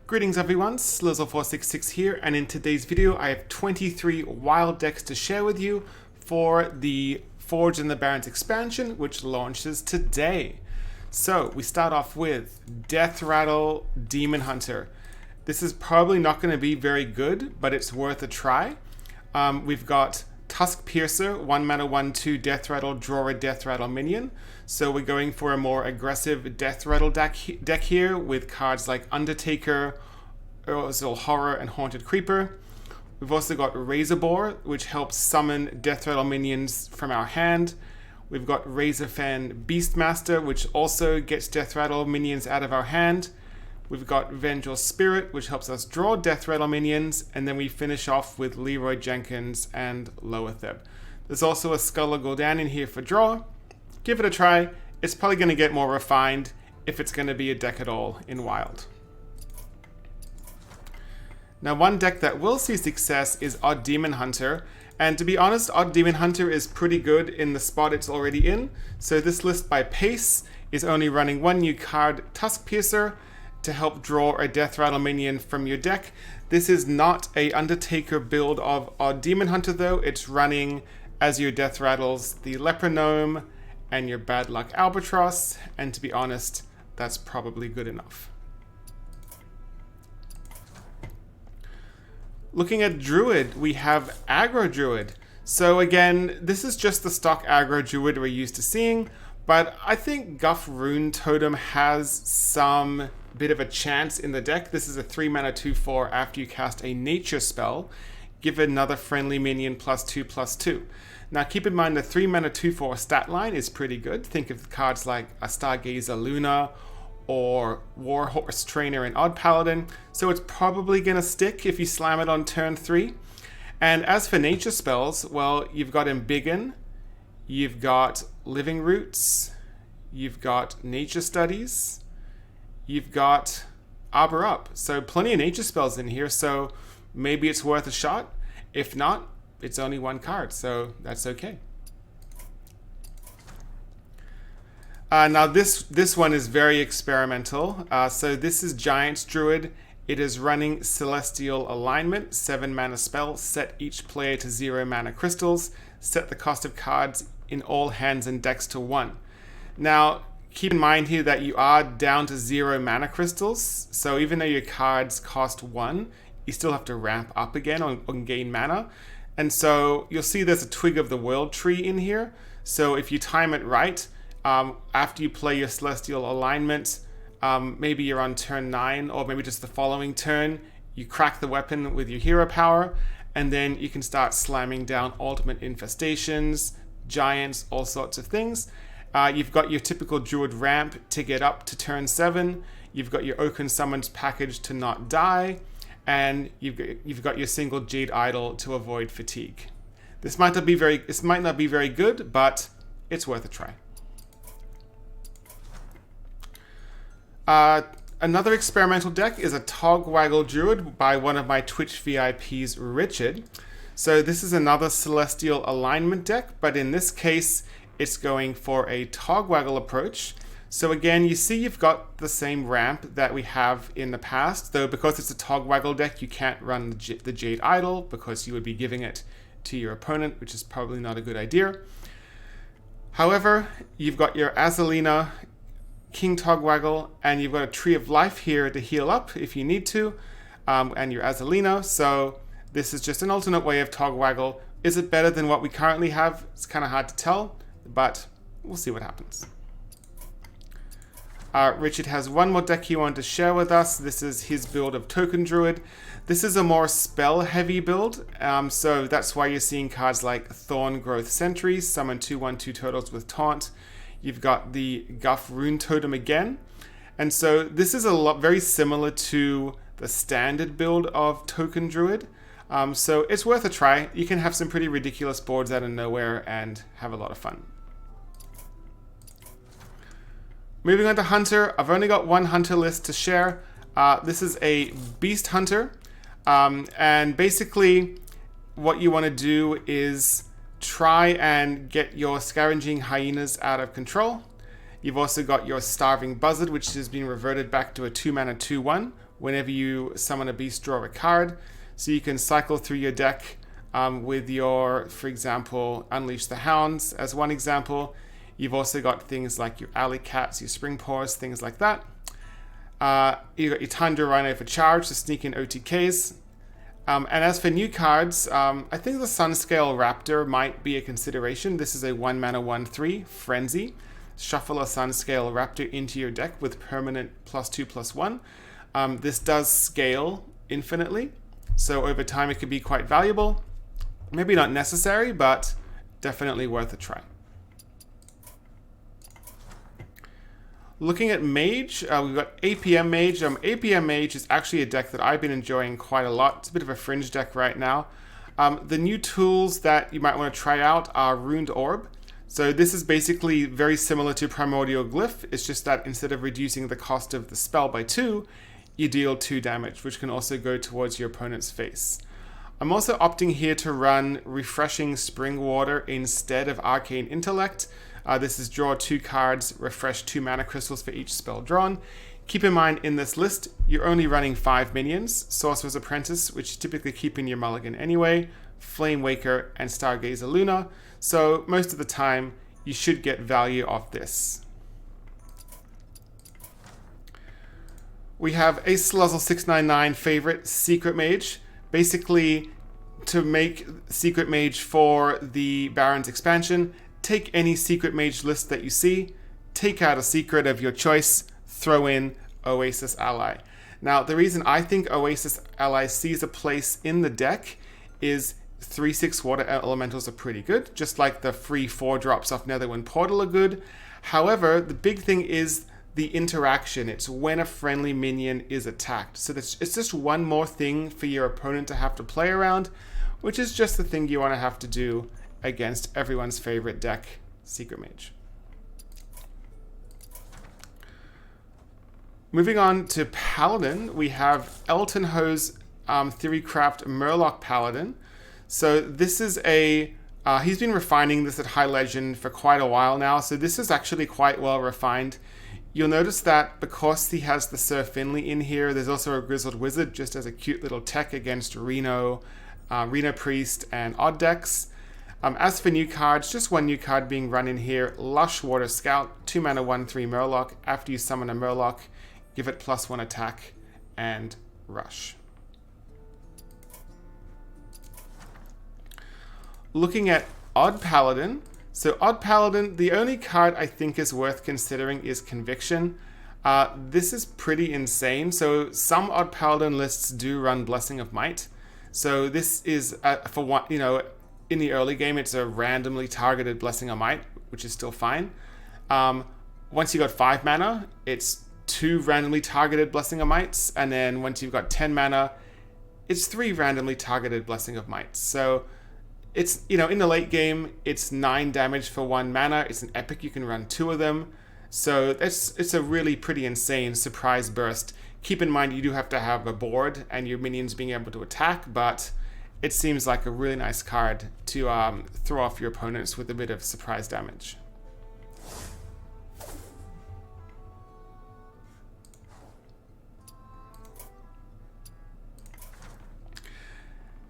Greetings everyone, Slizzle466 here, and in today's video I have 23 wild decks to share with you for the Forge in the Barrens expansion, which launches today. So we start off with Deathrattle Demon Hunter. This is probably not going to be very good, but it's worth a try. We've got Tusk Piercer, 1 mana 1/2 Deathrattle, draw a Deathrattle minion. So we're going for a more aggressive Deathrattle deck here with cards like Undertaker, Ursal Horror, and Haunted Creeper. We've also got Razorboar, which helps summon Deathrattle minions from our hand. We've got Razorfan Beastmaster, which also gets Deathrattle minions out of our hand. We've got Vengeful Spirit, which helps us draw Deathrattle minions, and then we finish off with Leroy Jenkins and Loatheb. There's also a Skull of Gul'dan in here for draw. Give it a try. It's probably going to get more refined if it's going to be a deck at all in Wild. Now, one deck that will see success is Odd Demon Hunter, and to be honest, Odd Demon Hunter is pretty good in the spot it's already in. So this list by pace is only running one new card, Tusk Piercer, to help draw a Deathrattle minion from your deck. This is not a Undertaker build of Odd Demon Hunter though. It's running as your Deathrattles the Leper Gnome and your Bad Luck Albatross, and to be honest, that's probably good enough. Looking at Druid, we have Aggro Druid. So again, this is just the stock Aggro Druid we're used to seeing, but I think Guff Rune Totem has some bit of a chance in the deck. This is a 3 mana 2/4 after you cast a nature spell. Give another friendly minion +2/+2. Now keep in mind the 3 mana 2/4 stat line is pretty good. Think of cards like a Stargazer Luna or Warhorse Trainer and Odd Paladin. So it's probably going to stick if you slam it on turn 3. And as for nature spells, well, you've got Embiggen, you've got Living Roots, you've got Nature Studies, you've got Arbor Up. So plenty of nature spells in here, so maybe it's worth a shot. If not, it's only one card, so that's okay. Now this one is very experimental. So this is Giants Druid. It is running Celestial Alignment, 7 mana spell. Set each player to 0 mana crystals. Set the cost of cards in all hands and decks to 1. Now keep in mind here that you are down to 0 mana crystals. So even though your cards cost 1, you still have to ramp up again on gain mana. And so you'll see there's a Twig of the World tree in here. So if you time it right, after you play your Celestial Alignment, maybe you're on turn 9 or maybe just the following turn, you crack the weapon with your hero power, and then you can start slamming down ultimate infestations, giants, all sorts of things. You've got your typical Druid ramp to get up to turn 7. You've got your Oaken Summons package to not die. And you've got your single Jade Idol to avoid fatigue. This might not be very good, but it's worth a try. Another experimental deck is a Tog Waggle Druid by one of my Twitch VIPs, Richard. So this is another Celestial Alignment deck, but in this case, it's going for a Tog Waggle approach. So again, you see you've got the same ramp that we have in the past, though because it's a Tog Waggle deck, you can't run the Jade Idol because you would be giving it to your opponent, which is probably not a good idea. However, you've got your Azalina, King Tog Waggle, and you've got a Tree of Life here to heal up if you need to, and your Azalina. So this is just an alternate way of Tog Waggle. Is it better than what we currently have? It's kind of hard to tell, but we'll see what happens. Richard has one more deck he wanted to share with us. This is his build of Token Druid. This is a more spell-heavy build, so that's why you're seeing cards like Thorn Growth Sentry, summon 2/1/2 turtles with Taunt. You've got the Guff Rune Totem again. And so this is very similar to the standard build of Token Druid. So it's worth a try. You can have some pretty ridiculous boards out of nowhere and have a lot of fun. Moving on to Hunter, I've only got one Hunter list to share. This is a Beast Hunter, and basically what you want to do is try and get your Scavenging Hyenas out of control. You've also got your Starving Buzzard, which has been reverted back to a 2 mana 2/1 whenever you summon a beast, draw a card. So you can cycle through your deck with your, for example, Unleash the Hounds as one example. You've also got things like your Alley Cats, your Spring Paws, things like that. You've got your Tundra Rhino for charge to sneak in OTKs. And as for new cards, I think the Sunscale Raptor might be a consideration. This is a 1-mana 1/3 Frenzy. Shuffle a Sunscale Raptor into your deck with permanent +2/+1. This does scale infinitely, so over time it could be quite valuable. Maybe not necessary, but definitely worth a try. Looking at Mage, we've got APM Mage. APM Mage is actually a deck that I've been enjoying quite a lot. It's a bit of a fringe deck right now. The new tools that you might want to try out are Runed Orb. So this is basically very similar to Primordial Glyph. It's just that instead of reducing the cost of the spell by 2, you deal 2 damage, which can also go towards your opponent's face. I'm also opting here to run Refreshing Spring Water instead of Arcane Intellect. This is draw 2 cards, refresh 2 mana crystals for each spell drawn. Keep in mind, in this list, you're only running 5 minions, Sorcerer's Apprentice, which you typically keep in your mulligan anyway, Flame Waker, and Stargazer Luna. So most of the time, you should get value off this. We have a Sluzzle699 favorite, Secret Mage. Basically, to make Secret Mage for the Barrens expansion, take any Secret Mage list that you see, take out a secret of your choice, throw in Oasis Ally. Now, the reason I think Oasis Ally sees a place in the deck is 3/6 water elementals are pretty good, just like the free 4 drops off Netherwind Portal are good. However, the big thing is the interaction. It's when a friendly minion is attacked. So it's just one more thing for your opponent to have to play around, which is just the thing you want to have to do against everyone's favorite deck, Secret Mage. Moving on to Paladin, we have Elton Ho's Theorycraft Murloc Paladin. So this is he's been refining this at High Legend for quite a while now, so this is actually quite well refined. You'll notice that because he has the Sir Finley in here, there's also a Grizzled Wizard just as a cute little tech against Reno Priest, and Odd decks. As for new cards, just one new card being run in here, Lush Water Scout, 2 mana 1/3 Murloc. After you summon a Murloc, give it +1 attack and rush. Looking at Odd Paladin. So Odd Paladin, the only card I think is worth considering is Conviction. This is pretty insane. So some Odd Paladin lists do run Blessing of Might. So this is for one, in the early game, it's a randomly targeted Blessing of Might, which is still fine. Once you got 5 mana, it's 2 randomly targeted Blessing of Mights, and then once you've got 10 mana, it's 3 randomly targeted Blessing of Mights. So it's, in the late game, it's 9 damage for 1 mana. It's an epic, you can run 2 of them. So it's a really pretty insane surprise burst. Keep in mind, you do have to have a board and your minions being able to attack, but it seems like a really nice card to throw off your opponents with a bit of surprise damage.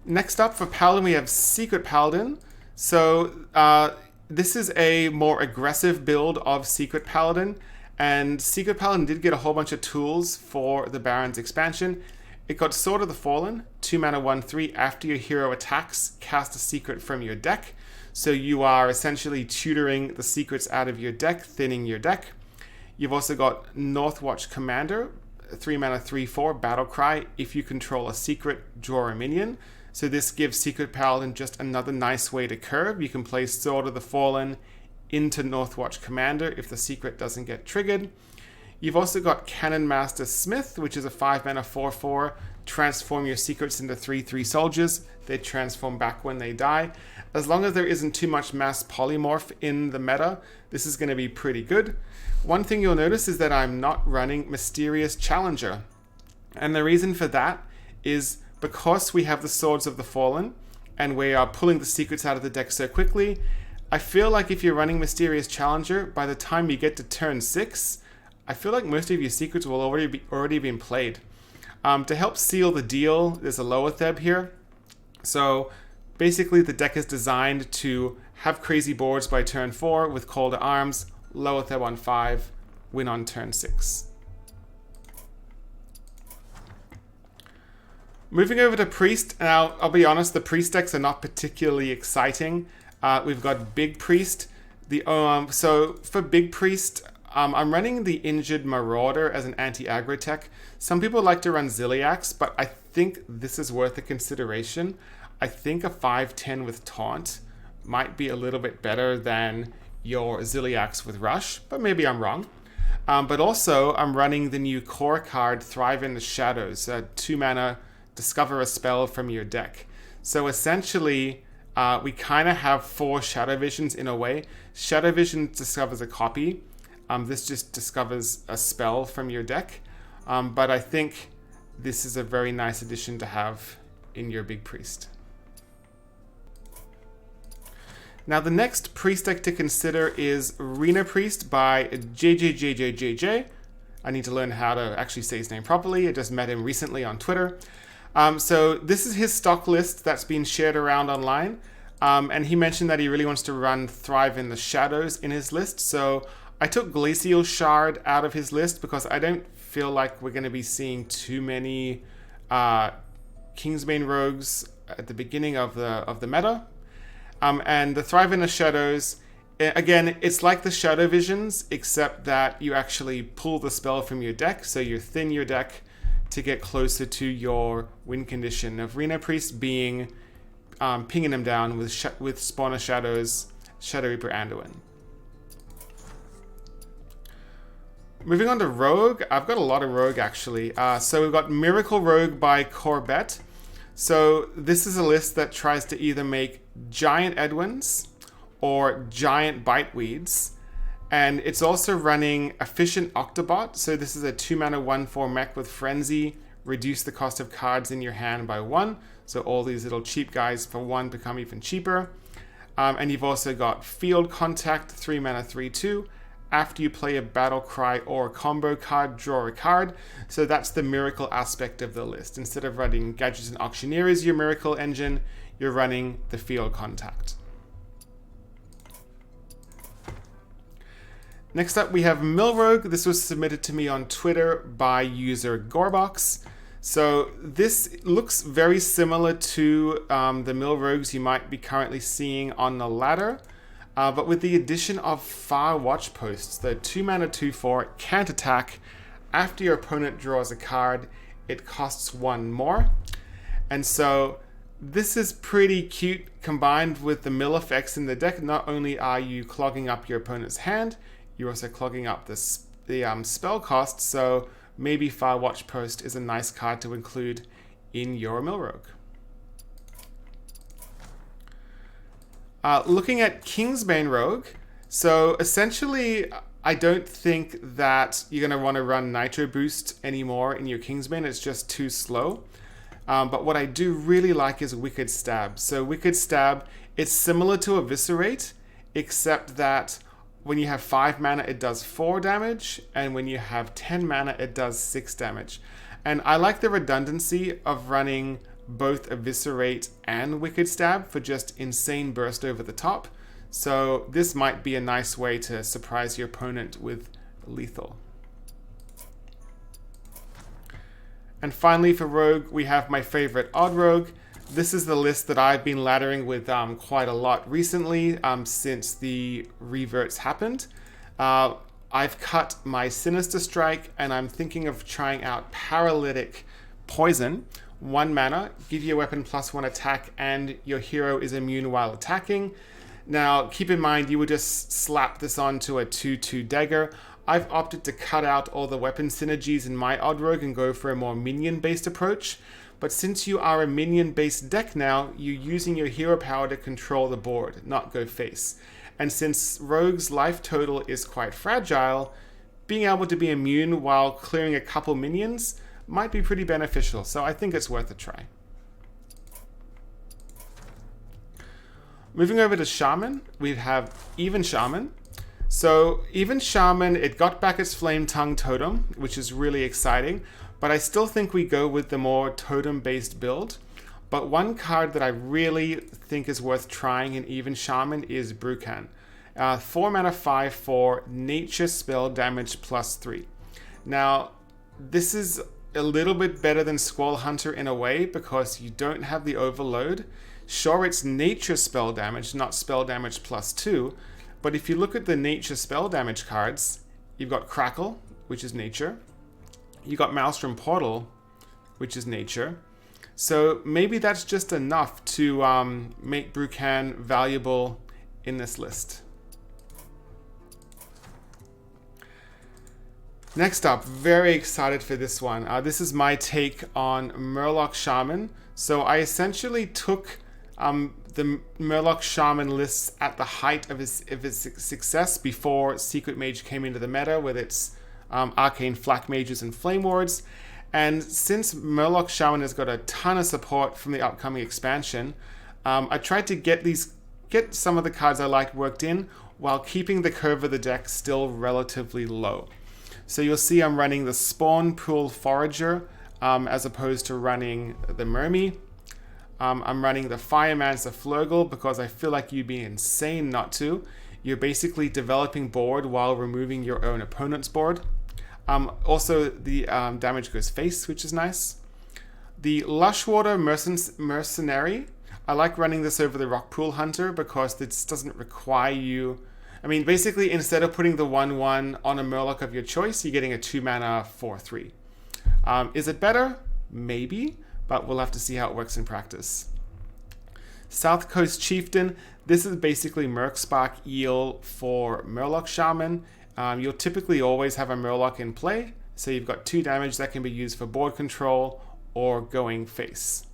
Next up for Paladin, we have Secret Paladin. So this is a more aggressive build of Secret Paladin, and Secret Paladin did get a whole bunch of tools for the Barrens expansion. It got Sword of the Fallen, 2 mana 1/3. After your hero attacks, cast a secret from your deck. So you are essentially tutoring the secrets out of your deck, thinning your deck. You've also got Northwatch Commander, 3 mana 3/4, Battle Cry. If you control a secret, draw a minion. So this gives Secret Paladin just another nice way to curve. You can play Sword of the Fallen into Northwatch Commander if the secret doesn't get triggered. You've also got Cannon Master Smith, which is a 5 mana 4/4. Transform your secrets into 3/3 soldiers. They transform back when they die. As long as there isn't too much mass polymorph in the meta, this is going to be pretty good. One thing you'll notice is that I'm not running Mysterious Challenger. And the reason for that is because we have the Swords of the Fallen and we are pulling the secrets out of the deck so quickly, I feel like if you're running Mysterious Challenger, by the time you get to turn 6, I feel like most of your secrets will already been played. To help seal the deal, there's a lower Theb here. So basically the deck is designed to have crazy boards by turn 4 with Call to Arms, lower Theb on 5, win on turn 6. Moving over to Priest. Now, I'll be honest, the Priest decks are not particularly exciting. We've got Big Priest. So for Big Priest, I'm running the Injured Marauder as an anti-aggro tech. Some people like to run Ziliax, but I think this is worth a consideration. I think a 5/10 with Taunt might be a little bit better than your Ziliax with Rush, but maybe I'm wrong. But also, I'm running the new core card, Thrive in the Shadows, 2 mana, discover a spell from your deck. So essentially, we kind of have 4 Shadow Visions in a way. Shadow Vision discovers a copy. This just discovers a spell from your deck. But I think this is a very nice addition to have in your Big Priest. Now the next Priest deck to consider is Arena Priest by JJJJJJ. I need to learn how to actually say his name properly. I just met him recently on Twitter. So this is his stock list that's been shared around online. And he mentioned that he really wants to run Thrive in the Shadows in his list. So I took Glacial Shard out of his list because I don't feel like we're going to be seeing too many Kingsbane rogues at the beginning of the meta. And the Thrive in the Shadows, again, it's like the Shadow Visions, except that you actually pull the spell from your deck. So you thin your deck to get closer to your win condition of Arena Priest being pinging them down with Spawner Shadows, Shadow Reaper Anduin. Moving on to Rogue, I've got a lot of Rogue actually. So we've got Miracle Rogue by Corbett. So this is a list that tries to either make giant Edwins or giant Biteweeds. And it's also running Efficient Octobot. So this is a 2 mana 1/4 mech with Frenzy. Reduce the cost of cards in your hand by 1. So all these little cheap guys for 1 become even cheaper. And you've also got Field Contact, 3 mana 3/2. After you play a Battle Cry or a combo card, draw a card. So that's the miracle aspect of the list. Instead of running Gadgets and Auctioneer as your miracle engine, you're running the Field Contact. Next up, we have Milrogue. This was submitted to me on Twitter by user Gorbox. So this looks very similar to the Milrogues you might be currently seeing on the ladder. But with the addition of Far Watch Posts, the 2 mana 2/4 can't attack. After your opponent draws a card, it costs 1 more. And so this is pretty cute combined with the mill effects in the deck. Not only are you clogging up your opponent's hand, you're also clogging up the spell cost. So maybe Far Watch Post is a nice card to include in your Milrogue. Looking at Kingsbane Rogue, so essentially I don't think that you're going to want to run Nitro Boost anymore in your Kingsbane. It's just too slow. But what I do really like is Wicked Stab. So Wicked Stab, it's similar to Eviscerate, except that when you have 5 mana it does 4 damage, and when you have 10 mana it does 6 damage. And I like the redundancy of running both Eviscerate and Wicked Stab for just insane burst over the top. So this might be a nice way to surprise your opponent with lethal. And finally for Rogue, we have my favorite Odd Rogue. This is the list that I've been laddering with quite a lot recently since the reverts happened. I've cut my Sinister Strike and I'm thinking of trying out Paralytic Poison. 1 mana, give you a weapon +1 attack, and your hero is immune while attacking. Now, keep in mind, you would just slap this onto a 2/2 dagger. I've opted to cut out all the weapon synergies in my Odd Rogue and go for a more minion-based approach. But since you are a minion-based deck now, you're using your hero power to control the board, not go face. And since Rogue's life total is quite fragile, being able to be immune while clearing a couple minions might be pretty beneficial, so I think it's worth a try. Moving over to Shaman, we have Even Shaman. So Even Shaman, it got back its Flame Tongue totem, which is really exciting, but I still think we go with the more totem-based build. But one card that I really think is worth trying in Even Shaman is Brucan. 4 mana 5/4, nature spell damage +3. Now, this is a little bit better than Squall Hunter in a way because you don't have the overload. Sure, it's nature spell damage, not spell damage +2, but if you look at the nature spell damage cards, you've got Crackle, which is nature. You got Maelstrom Portal, which is nature. So maybe that's just enough to make Brucan valuable in this list. Next up, very excited for this one. This is my take on Murloc Shaman. So I essentially took the Murloc Shaman lists at the height of his success before Secret Mage came into the meta with its Arcane Flak Mages and Flame Wards. And since Murloc Shaman has got a ton of support from the upcoming expansion, I tried to get some of the cards I liked worked in while keeping the curve of the deck still relatively low. So you'll see I'm running the Spawn Pool Forager as opposed to running the Mermy. I'm running the Firemancer Flurgle because I feel like you'd be insane not to. You're basically developing board while removing your own opponent's board. Also, the damage goes face, which is nice. The Lushwater Mercenary, I like running this over the Rockpool Hunter because this doesn't require you... I mean, basically, instead of putting the 1/1 on a Murloc of your choice, you're getting a 2 mana 4/3. Is it better? Maybe, but we'll have to see how it works in practice. South Coast Chieftain, this is basically Mercspark Eel for Murloc Shaman. You'll typically always have a Murloc in play, so you've got 2 damage that can be used for board control or going face.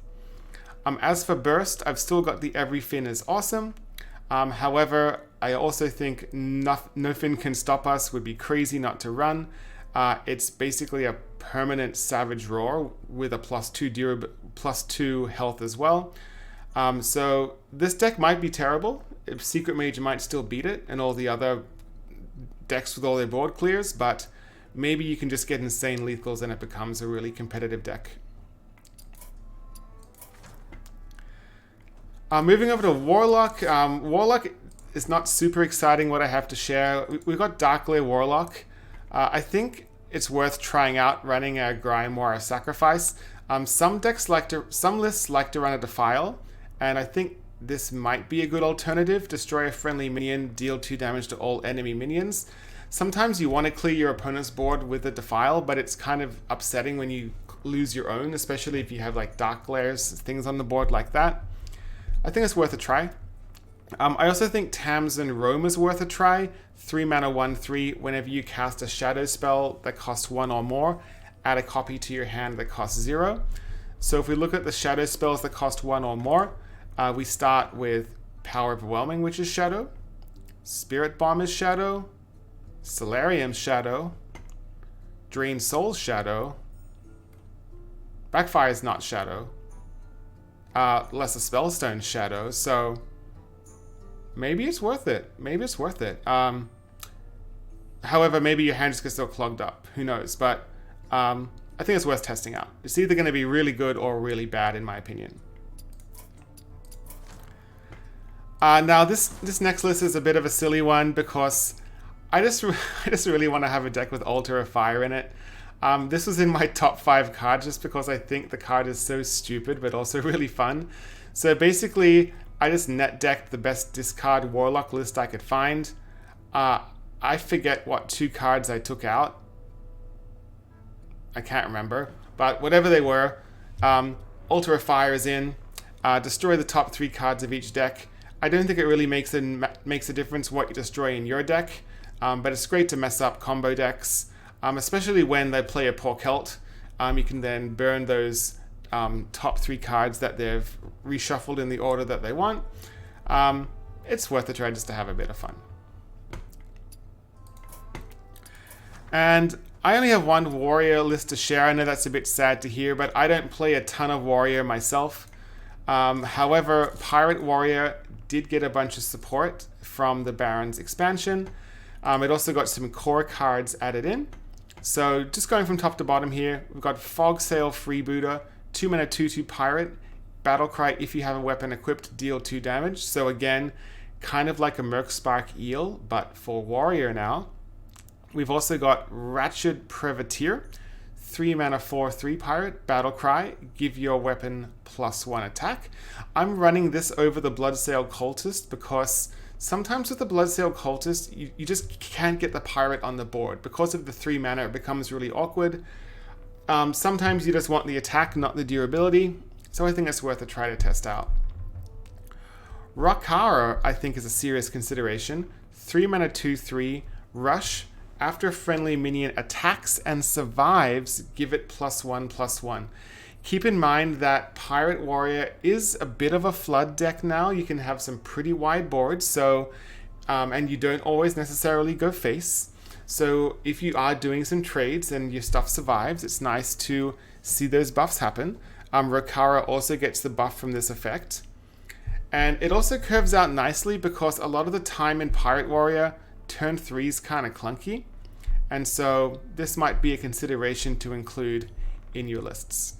As for Burst, I've still got the Every Fin is awesome. However, I also think No Fin Can Stop Us would be crazy not to run. It's basically a permanent Savage Roar with a +2 health as well. So this deck might be terrible. Secret Mage might still beat it and all the other decks with all their board clears, but maybe you can just get insane lethals and it becomes a really competitive deck. Moving over to Warlock. Warlock is not super exciting what I have to share. We've got Darkglare Warlock. I think it's worth trying out running a Grimoire Sacrifice. Some lists like to run a Defile, and I think this might be a good alternative. Destroy a friendly minion, deal 2 damage to all enemy minions. Sometimes you want to clear your opponent's board with a Defile, but it's kind of upsetting when you lose your own, especially if you have like Darkglares, things on the board like that. I think it's worth a try. I also think Tamsin Roam is worth a try. 3 mana 1/3. Whenever you cast a shadow spell that costs 1 or more, add a copy to your hand that costs 0. So if we look at the shadow spells that cost 1 or more, we start with Power Overwhelming, which is shadow. Spirit Bomb is shadow. Solarium's shadow. Drain Soul's shadow. Backfire is not shadow. Lesser Spellstone's shadow, so maybe it's worth it. However, maybe your hand just gets so clogged up. Who knows? But I think it's worth testing out. It's either going to be really good or really bad, in my opinion. Now, this next list is a bit of a silly one because I just really want to have a deck with Altar of Fire in it. This was in my top 5 cards just because I think the card is so stupid but also really fun. So basically, I just net decked the best discard Warlock list I could find. I forget what 2 cards I took out. I can't remember. But whatever they were, Altar of Fire is in. Destroy the top 3 cards of each deck. I don't think it really makes a difference what you destroy in your deck, but it's great to mess up combo decks. Especially when they play a Porkelt, you can then burn those top 3 cards that they've reshuffled in the order that they want. It's worth a try just to have a bit of fun. And I only have 1 warrior list to share. I know that's a bit sad to hear, but I don't play a ton of warrior myself. However, Pirate Warrior did get a bunch of support from the Barrens expansion. It also got some core cards added in. So just going from top to bottom here, we've got Fog Sail Freebooter, 2 mana 2/2 Pirate, Battlecry if you have a weapon equipped, deal 2 damage. So again, kind of like a Mercspark Eel, but for Warrior now. We've also got Ratchet Privateer, 3 mana 4/3 Pirate, Battlecry, give your weapon +1 attack. I'm running this over the Bloodsail Cultist because sometimes with the Bloodsail Cultist, you just can't get the Pirate on the board. Because of the 3 mana, it becomes really awkward. Sometimes you just want the attack, not the durability. So I think it's worth a try to test out. Rakara, I think, is a serious consideration. 3 mana 2/3, Rush. After a friendly minion attacks and survives, give it +1/+1. Keep in mind that Pirate Warrior is a bit of a flood deck now. You can have some pretty wide boards, so and you don't always necessarily go face. So if you are doing some trades and your stuff survives, it's nice to see those buffs happen. Rakara also gets the buff from this effect. And it also curves out nicely because a lot of the time in Pirate Warrior, turn 3 is kind of clunky. And so this might be a consideration to include in your lists.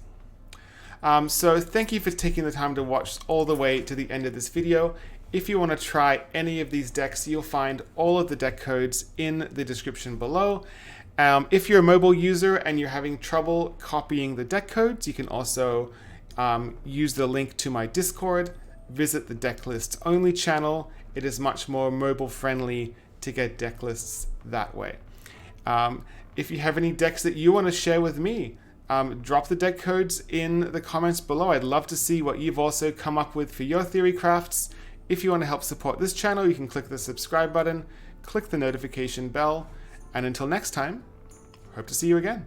So thank you for taking the time to watch all the way to the end of this video. If you want to try any of these decks, you'll find all of the deck codes in the description below. If you're a mobile user and you're having trouble copying the deck codes, you can also use the link to my Discord. Visit the deck lists only channel. It is much more mobile friendly to get deck lists that way. If you have any decks that you want to share with me, drop the deck codes in the comments below. I'd love to see what you've also come up with for your Theorycrafts. If you want to help support this channel, you can click the subscribe button, click the notification bell, and until next time, hope to see you again.